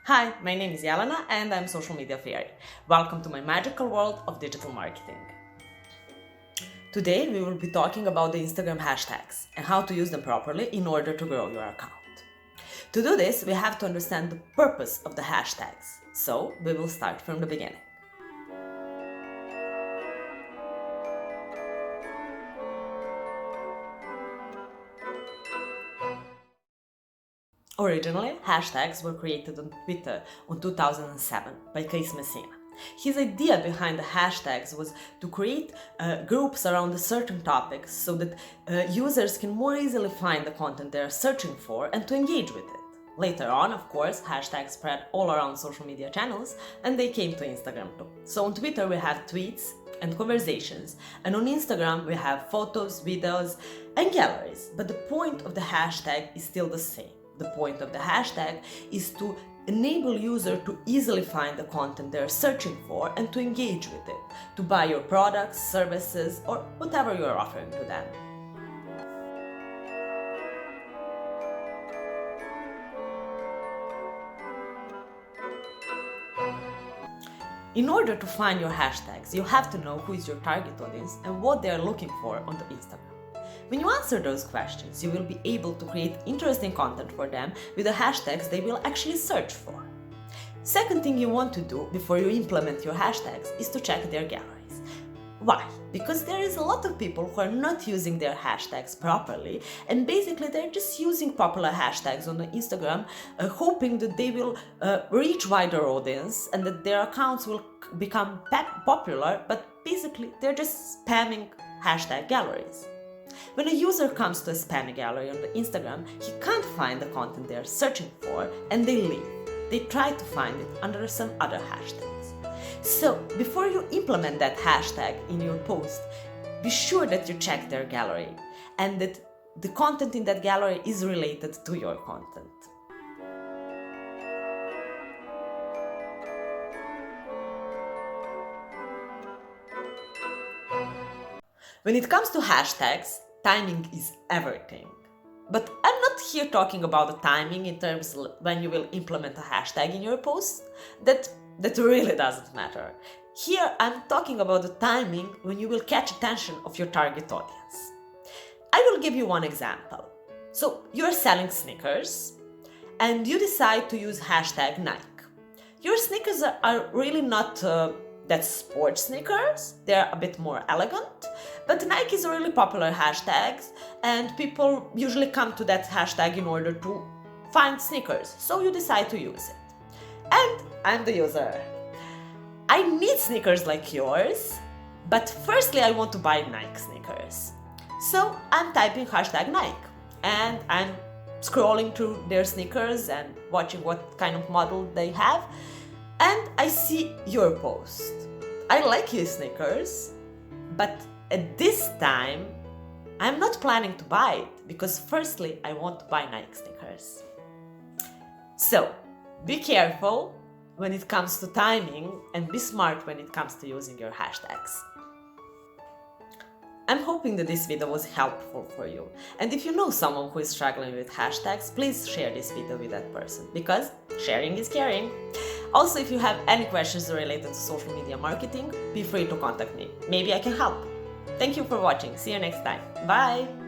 Hi, my name is Jelena and I'm Social Media Fairy. Welcome to my magical world of digital marketing. Today we will be talking about the Instagram hashtags and how to use them properly in order to grow your account. To do this, we have to understand the purpose of the hashtags, so we will start from the beginning. Originally, hashtags were created on Twitter in 2007 by Chris Messina. His idea behind the hashtags was to create groups around a certain topic so that users can more easily find the content they are searching for and to engage with it. Later on, of course, hashtags spread all around social media channels and they came to Instagram too. So on Twitter we have tweets and conversations, and on Instagram we have photos, videos and galleries. But the point of the hashtag is still the same. The point of the hashtag is to enable users to easily find the content they're searching for and to engage with it, to buy your products, services, or whatever you're offering to them. In order to find your hashtags, you have to know who is your target audience and what they are looking for on the Instagram. When you answer those questions, you will be able to create interesting content for them with the hashtags they will actually search for. Second thing you want to do before you implement your hashtags is to check their galleries. Why? Because there is a lot of people who are not using their hashtags properly, and basically they're just using popular hashtags on the Instagram, hoping that they will reach wider audience and that their accounts will become popular, but basically they're just spamming hashtag galleries. When a user comes to a spammy gallery on the Instagram, he can't find the content they are searching for and they leave. They try to find it under some other hashtags. So, before you implement that hashtag in your post, be sure that you check their gallery and that the content in that gallery is related to your content. When it comes to hashtags, timing is everything. But I'm not here talking about the timing in terms of when you will implement a hashtag in your post. That really doesn't matter. Here I'm talking about the timing when you will catch attention of your target audience. I will give you one example. So you're selling sneakers and you decide to use hashtag Nike. Your sneakers are really not that sports sneakers, they're a bit more elegant, but Nike is a really popular hashtag and people usually come to that hashtag in order to find sneakers, so you decide to use it. And I'm the user. I need sneakers like yours, but firstly I want to buy Nike sneakers. So I'm typing hashtag Nike and I'm scrolling through their sneakers and watching what kind of model they have, and I see your post. I like your sneakers, but at this time, I'm not planning to buy it because firstly, I want to buy Nike sneakers. So, be careful when it comes to timing and be smart when it comes to using your hashtags. I'm hoping that this video was helpful for you, and if you know someone who is struggling with hashtags, please share this video with that person, because sharing is caring. Also, if you have any questions related to social media marketing, be free to contact me. Maybe I can help. Thank you for watching. See you next time. Bye!